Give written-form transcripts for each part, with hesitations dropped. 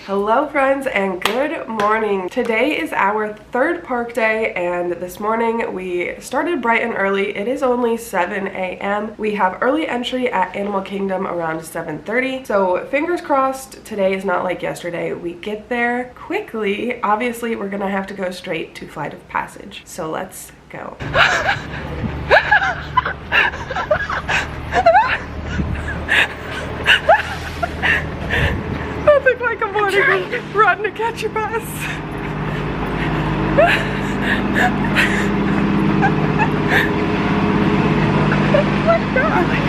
Hello friends and good morning. Today is our third park day and this morning we started bright and early. It is only 7 a.m. We have early entry at Animal Kingdom around 7:30. So fingers crossed today is not like yesterday. We get there quickly. Obviously we're gonna have to go straight to Flight of Passage. So let's go. Nothing like a morning run to catch a bus. Oh my God.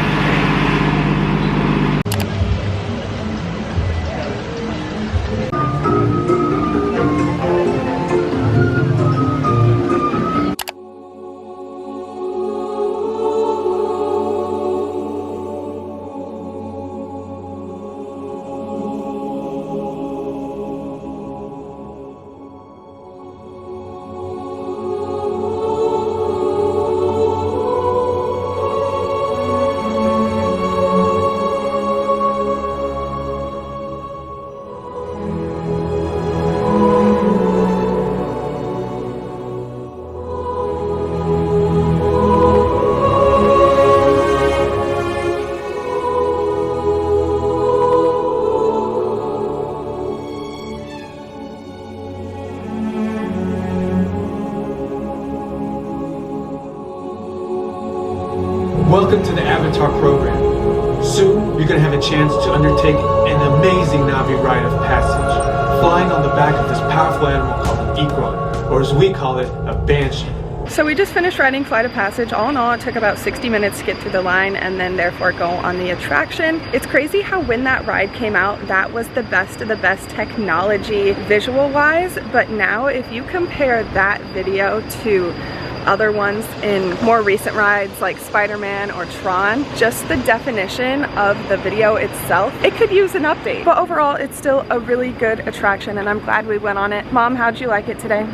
Welcome to the Avatar program. Soon, you're going to have a chance to undertake an amazing Navi rite of passage, flying on the back of this powerful animal called an Ikron, or as we call it, a Banshee. So we just finished riding Flight of Passage. All in all, it took about 60 minutes to get through the line and then therefore go on the attraction. It's crazy how when that ride came out, that was the best of the best technology visual-wise, but now if you compare that video to other ones in more recent rides like Spider-Man or Tron, just the definition of the video itself, it could use an update. But overall, it's still a really good attraction and I'm glad we went on it. Mom, how'd you like it today?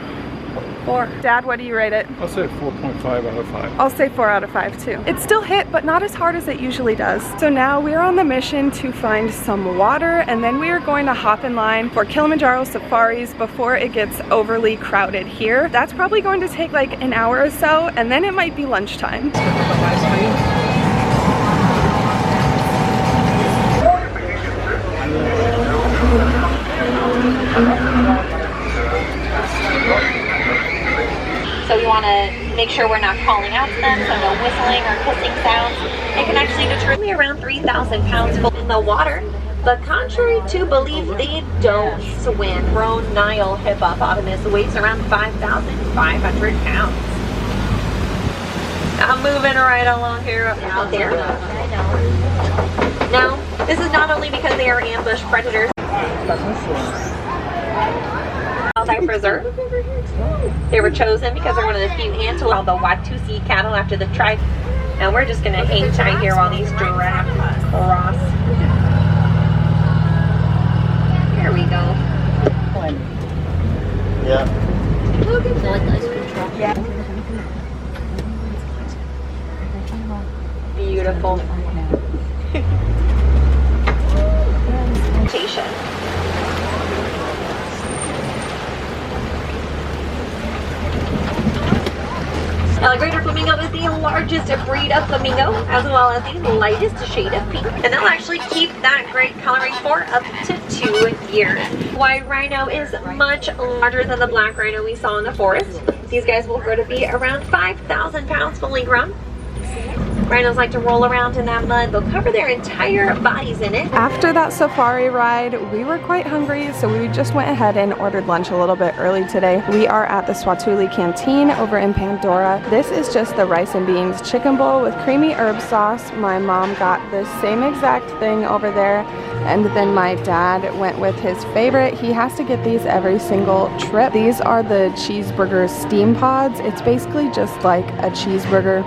4. Dad, what do you rate it? I'll say 4.5 out of 5. I'll say 4 out of 5 too. It still hit, but not as hard as it usually does. So now we're on the mission to find some water and then we are going to hop in line for Kilimanjaro safaris before it gets overly crowded here. That's probably going to take like an hour or so and then it might be lunchtime. So we want to make sure we're not calling out to them, so no whistling or hissing sounds. It can actually deter me around 3,000 pounds in the water, but contrary to belief, they don't swim. Grown Nile hippopotamus weighs around 5,500 pounds. I'm moving right along here out there. Now, this is not only because they are ambush predators. Wildlife Preserve. They were chosen because they're one of the few antelope called the Watusi cattle after the tribe. And we're just gonna hang tight here while these giraffes cross. There we go. Yeah. Beautiful. Station. Now, the greater flamingo is the largest breed of flamingo, as well as the lightest shade of pink. And they'll actually keep that great coloring for up to 2 years. White rhino is much larger than the black rhino we saw in the forest. These guys will grow to be around 5,000 pounds fully grown. Rhinos like to roll around in that mud. They'll cover their entire bodies in it. After that safari ride, we were quite hungry, so we just went ahead and ordered lunch a little bit early today. We are at the Swatuli Canteen over in Pandora. This is just the rice and beans chicken bowl with creamy herb sauce. My mom got the same exact thing over there, and then my dad went with his favorite. He has to get these every single trip. These are the cheeseburger steam pods. It's basically just like a cheeseburger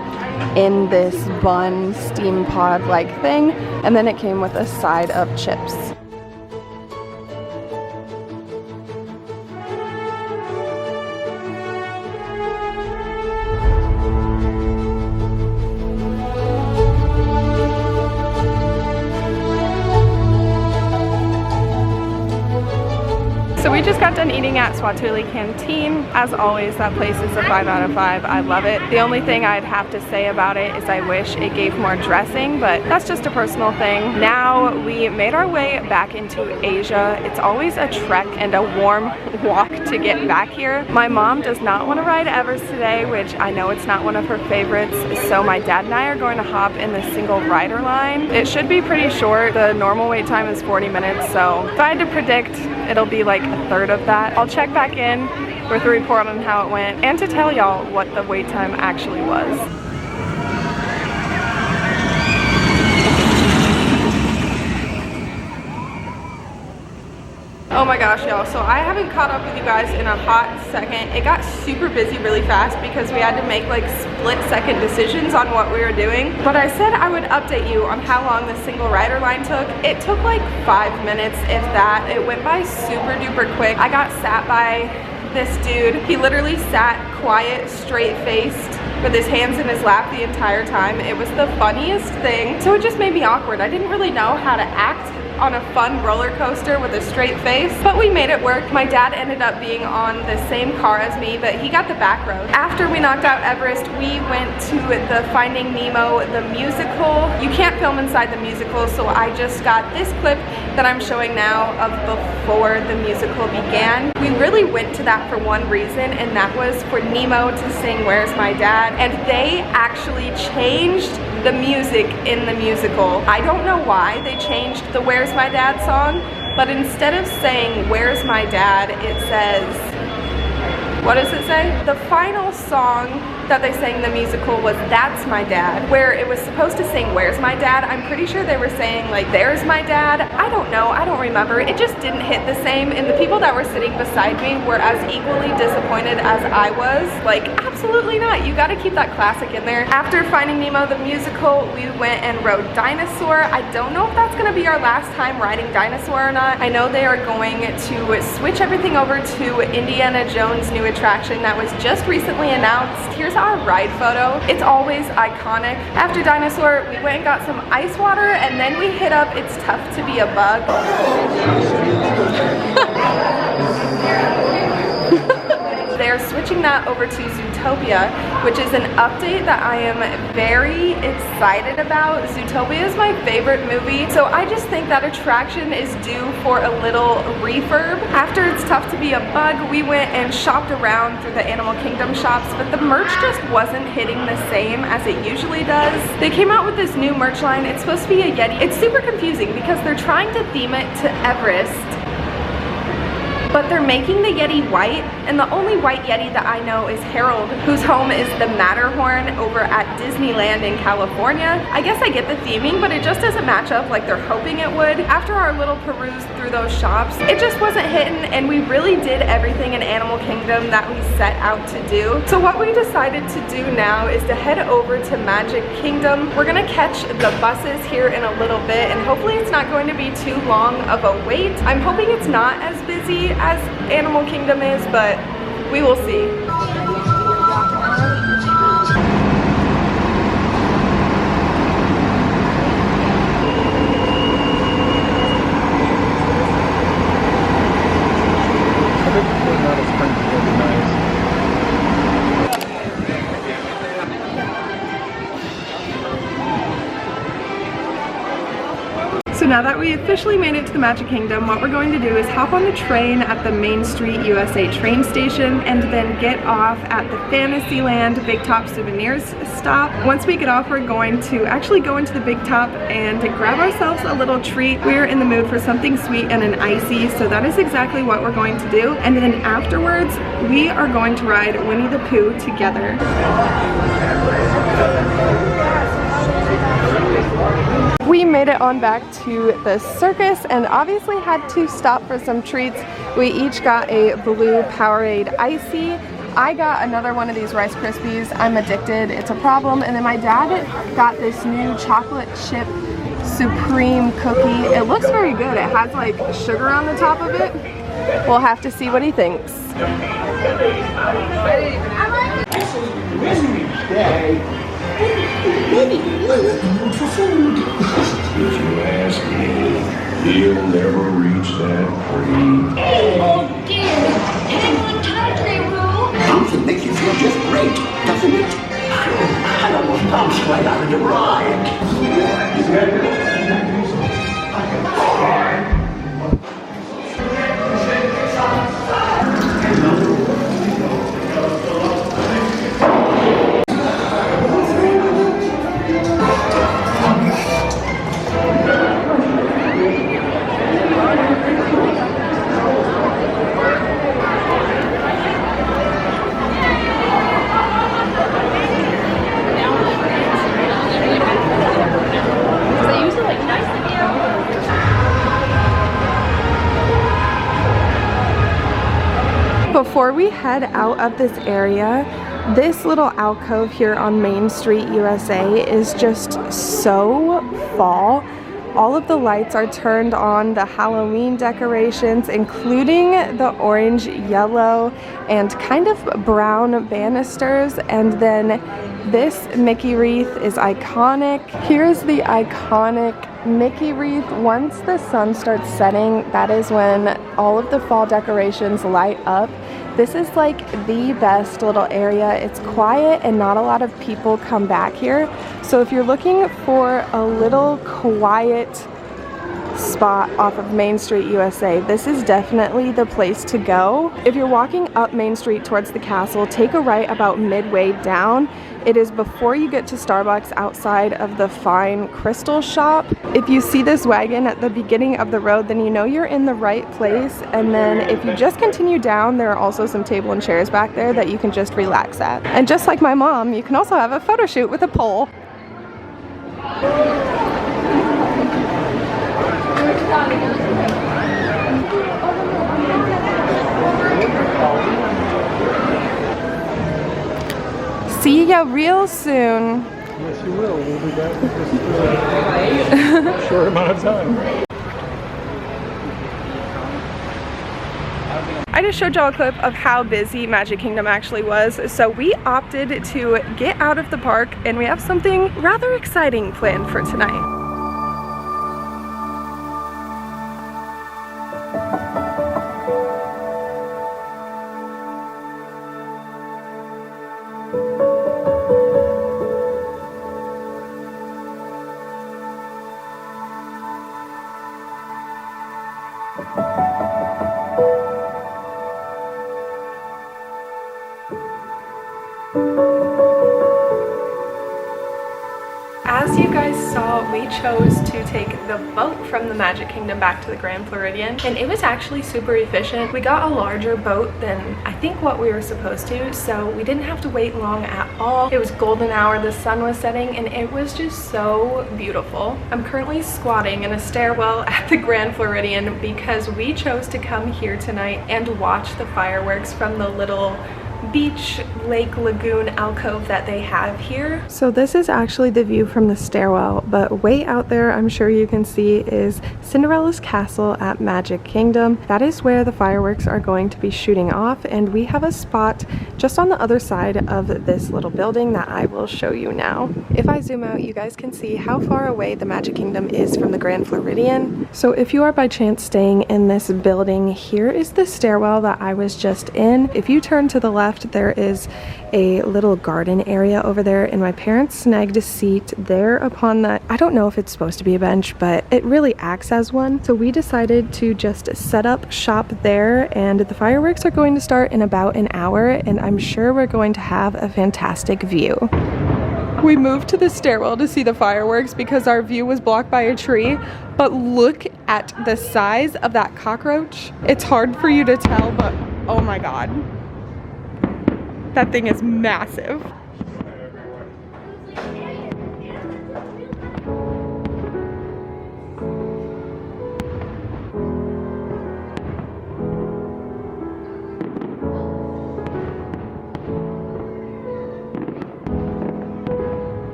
in this bun steam pod like thing, and then it came with a side of chips. So we just got done eating at Swatuli Canteen. As always, that place is a 5 out of 5. I love it. The only thing I'd have to say about it is I wish it gave more dressing, but that's just a personal thing. Now we made our way back into Asia. It's always a trek and a warm walk to get back here. My mom does not want to ride Everest today, which I know it's not one of her favorites, so my dad and I are going to hop in the single rider line. It should be pretty short. The normal wait time is 40 minutes, so if I had to predict, it'll be like a third of that. I'll check back in with a report on how it went and to tell y'all what the wait time actually was. Oh my gosh, y'all, so I haven't caught up with you guys in a hot second. It got super busy really fast because we had to make like split-second decisions on what we were doing. But I said I would update you on how long the single rider line took. It took like 5 minutes, if that. It went by super duper quick. I got sat by this dude. He literally sat quiet, straight-faced with his hands in his lap the entire time. It was the funniest thing. So it just made me awkward. I didn't really know how to act on a fun roller coaster with a straight face, but we made it work. My dad ended up being on the same car as me, but he got the back row. After we knocked out Everest, we went to the Finding Nemo, the musical. You can't film inside the musical, so I just got this clip that I'm showing now of before the musical began. We really went to that for one reason, and that was for Nemo to sing Where's My Dad, and they actually changed the music in the musical. I don't know why they changed the Where's My Dad song, but instead of saying Where's My Dad, it says, what does it say? The final song that they sang in the musical was That's My Dad, where it was supposed to sing Where's My Dad. I'm pretty sure they were saying like There's My Dad. I don't know, I don't remember. It just didn't hit the same, and the people that were sitting beside me were as equally disappointed as I was. Like, absolutely not. You gotta keep that classic in there. After Finding Nemo the musical, we went and rode Dinosaur. I don't know if that's gonna be our last time riding Dinosaur or not. I know they are going to switch everything over to Indiana Jones' new attraction that was just recently announced. Here's our ride photo. It's always iconic. After Dinosaur, we went and got some ice water, and then we hit up It's Tough to Be a Bug. They're switching that over to Zootopia, which is an update that I am very excited about. Zootopia is my favorite movie, so I just think that attraction is due for a little refurb. After It's Tough to Be a Bug, we went and shopped around through the Animal Kingdom shops, but the merch just wasn't hitting the same as it usually does. They came out with this new merch line. It's supposed to be a Yeti. It's super confusing because they're trying to theme it to Everest, but they're making the Yeti white, and the only white Yeti that I know is Harold, whose home is the Matterhorn over at Disneyland in California. I guess I get the theming, but it just doesn't match up like they're hoping it would. After our little peruse through those shops, it just wasn't hitting, and we really did everything in Animal Kingdom that we set out to do. So what we decided to do now is to head over to Magic Kingdom. We're gonna catch the buses here in a little bit, and hopefully it's not going to be too long of a wait. I'm hoping it's not as busy as Animal Kingdom is, but we will see. So now that we officially made it to the Magic Kingdom, what we're going to do is hop on the train at the Main Street USA train station and then get off at the Fantasyland Big Top Souvenirs stop. Once we get off, we're going to actually go into the Big Top and grab ourselves a little treat. We're in the mood for something sweet and an icy, so that is exactly what we're going to do. And then afterwards, we are going to ride Winnie the Pooh together. We made it on back to the circus and obviously had to stop for some treats. We each got a blue Powerade Icy. I got another one of these Rice Krispies. I'm addicted, it's a problem. And then my dad got this new chocolate chip supreme cookie. It looks very good. It has like sugar on the top of it. We'll have to see what he thinks. If you ask me, he'll never reach that cream. Before we head out of this area, this little alcove here on Main Street, USA is just so fall. All of the lights are turned on, the Halloween decorations, including the orange, yellow, and kind of brown banisters. And then this Mickey wreath is iconic. Here's the iconic Mickey wreath. Once the sun starts setting, that is when all of the fall decorations light up. This is like the best little area. It's quiet and not a lot of people come back here. So if you're looking for a little quiet spot off of Main Street, USA, this is definitely the place to go. If you're walking up Main Street towards the castle, take a right about midway down. It is before you get to Starbucks outside of the Fine Crystal shop. If you see this wagon at the beginning of the road, then you know you're in the right place. And then if you just continue down, there are also some table and chairs back there that you can just relax at. And just like my mom, you can also have a photo shoot with a pole. See ya real soon. Yes, you will. We'll be back in just a short amount of time. I just showed y'all a clip of how busy Magic Kingdom actually was, so we opted to get out of the park and we have something rather exciting planned for tonight. As you guys saw, we chose to take the boat from the Magic Kingdom back to the Grand Floridian, and it was actually super efficient. We got a larger boat than I think what we were supposed to, so we didn't have to wait long at all. It was golden hour, the sun was setting, and it was just so beautiful. I'm currently squatting in a stairwell at the Grand Floridian because we chose to come here tonight and watch the fireworks from the little beach lake lagoon alcove that they have here. So this is actually the view from the stairwell, but way out there, I'm sure you can see, is Cinderella's castle at Magic Kingdom. That is where the fireworks are going to be shooting off, and we have a spot just on the other side of this little building that I will show you now. If I zoom out, you guys can see how far away the Magic Kingdom is from the Grand Floridian. So if you are by chance staying in this building, here is the stairwell that I was just in. If you turn to the left, there is a little garden area over there, and my parents snagged a seat there upon that. I don't know if it's supposed to be a bench, but it really acts as one. So we decided to just set up shop there, and the fireworks are going to start in about an hour, and I'm sure we're going to have a fantastic view. We moved to the stairwell to see the fireworks because our view was blocked by a tree, but look at the size of that cockroach. It's hard for you to tell, but oh my god. That thing is massive.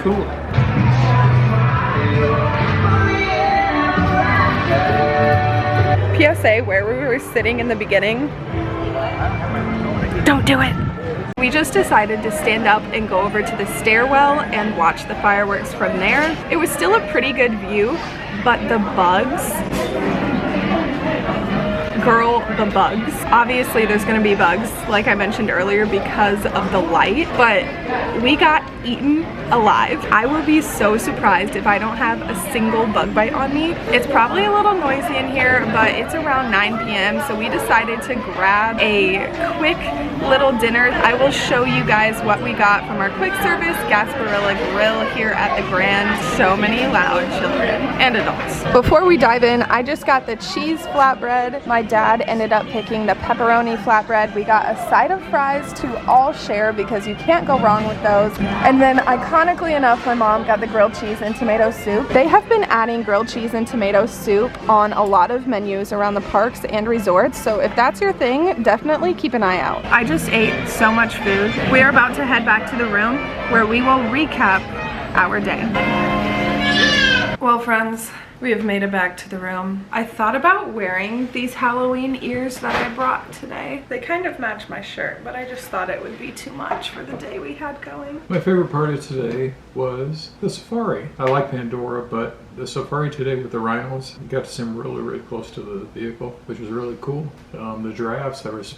Cool. PSA, where we were sitting in the beginning. Don't do it. We just decided to stand up and go over to the stairwell and watch the fireworks from there. It was still a pretty good view, but the bugs, girl, the bugs. Obviously there's gonna be bugs, like I mentioned earlier, because of the light, but we got eaten alive. I will be so surprised if I don't have a single bug bite on me. It's probably a little noisy in here, but it's around 9 p.m. so we decided to grab a quick little dinner. I will show you guys what we got from our quick service Gasparilla Grill here at the Grand. So many loud children and adults. Before we dive in, I just got the cheese flatbread. My dad ended up picking the pepperoni flatbread. We got a side of fries to all share because you can't go wrong with those. And then iconically enough, my mom got the grilled cheese and tomato soup. They have been adding grilled cheese and tomato soup on a lot of menus around the parks and resorts. So if that's your thing, definitely keep an eye out. I just ate so much food. We are about to head back to the room where we will recap our day. Well, friends, we have made it back to the room. I thought about wearing these Halloween ears that I brought today. They kind of match my shirt, but I just thought it would be too much for the day we had going. My favorite part of today was the safari. I like Pandora, but the safari today with the rhinos, you got to see them really, really close to the vehicle, which was really cool. The giraffes, there was,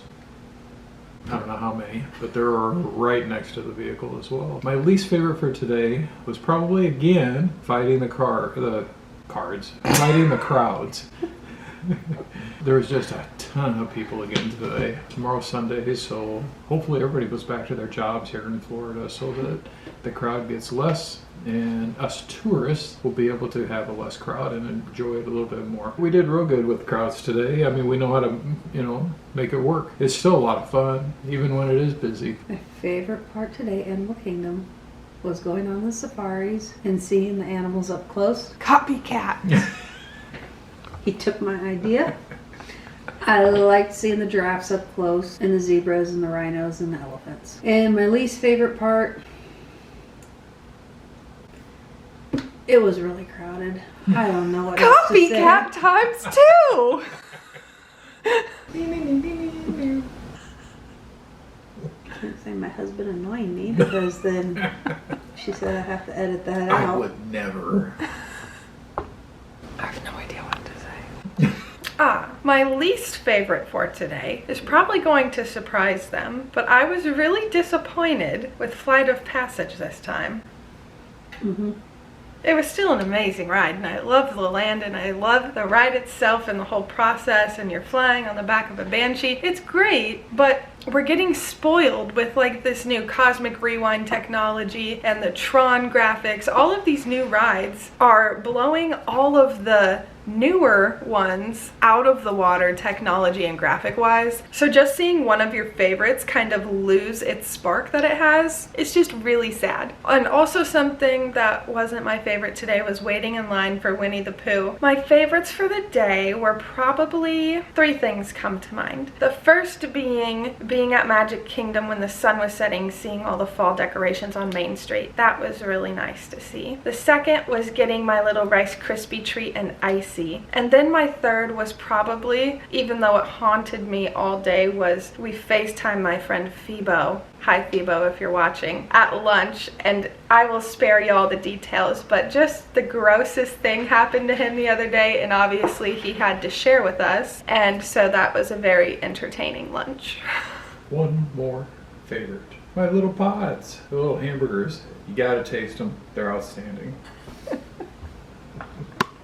I don't know how many, but they're right next to the vehicle as well. My least favorite for today was probably, again, fighting the crowds. There was just a ton of people again today. Tomorrow's Sunday, so hopefully everybody goes back to their jobs here in Florida so that the crowd gets less and us tourists will be able to have a less crowd and enjoy it a little bit more. We did real good with crowds today. I mean, we know how to, make it work. It's still a lot of fun, even when it is busy. My favorite part today, Animal Kingdom, was going on the safaris and seeing the animals up close. Copycat. He took my idea. I liked seeing the giraffes up close and the zebras and the rhinos and the elephants. And my least favorite part, it was really crowded. I don't know what else to say. Copycat times 2! I can't say my husband annoying me because then she said I have to edit that out. I would never. I have no idea what to say. My least favorite for today is probably going to surprise them, but I was really disappointed with Flight of Passage this time. It was still an amazing ride, and I love the land, and I love the ride itself and the whole process, and you're flying on the back of a Banshee. It's great, but we're getting spoiled with like this new Cosmic Rewind technology and the Tron graphics. All of these new rides are blowing all of the newer ones out of the water technology and graphic wise. So just seeing one of your favorites kind of lose its spark that it has, it's just really sad. And also something that wasn't my favorite today was waiting in line for Winnie the Pooh. My favorites for the day were probably 3 things come to mind. The first being at Magic Kingdom when the sun was setting, seeing all the fall decorations on Main Street. That was really nice to see. The second was getting my little Rice Krispie treat and icy. And then my third was probably, even though it haunted me all day, was we FaceTime my friend Phoebo. Hi Phoebo if you're watching, at lunch, and I will spare you all the details, but just the grossest thing happened to him the other day, and obviously he had to share with us, and so that was a very entertaining lunch. One more favorite. My little pods, the little hamburgers. You gotta taste them. They're outstanding.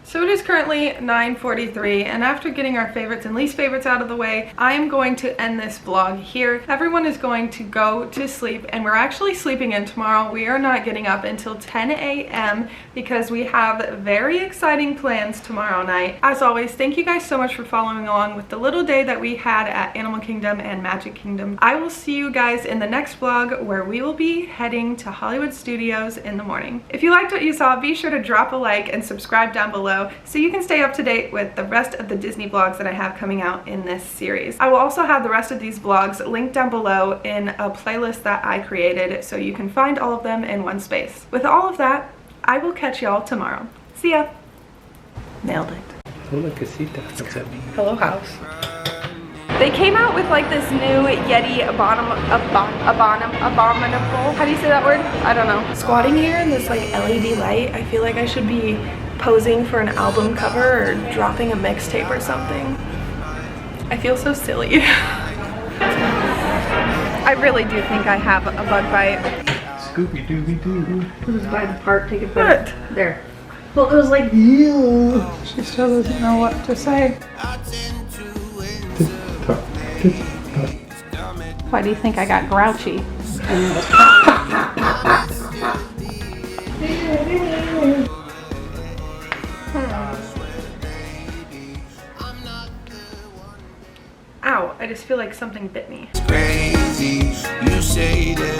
So it is currently 9:43, and after getting our favorites and least favorites out of the way, I am going to end this vlog here. Everyone is going to go to sleep, and we're actually sleeping in tomorrow. We are not getting up until 10 a.m. because we have very exciting plans tomorrow night. As always, thank you guys so much for following along with the little day that we had at Animal Kingdom and Magic Kingdom. I will see you guys in the next vlog where we will be heading to Hollywood Studios in the morning. If you liked what you saw, be sure to drop a like and subscribe down below so you can stay up to date with the rest of the Disney vlogs that I have coming out in this series. I will also have the rest of these vlogs linked down below in a playlist that I created so you can find all of them in one space. With all of that, I will catch y'all tomorrow. See ya! Nailed it. Hola casita. What's that mean? Hello house. They came out with like this new Yeti abominable. How do you say that word? I don't know. Squatting here in this like LED light, I feel like I should be posing for an album cover or dropping a mixtape or something. I feel so silly. I really do think I have a bug bite. Scooby Dooby Doo. This is by the part, take it back. There. Well, it was like, ew. She still doesn't know what to say. Why do you think I got grouchy? Ow, I just feel like something bit me. Crazy, you say that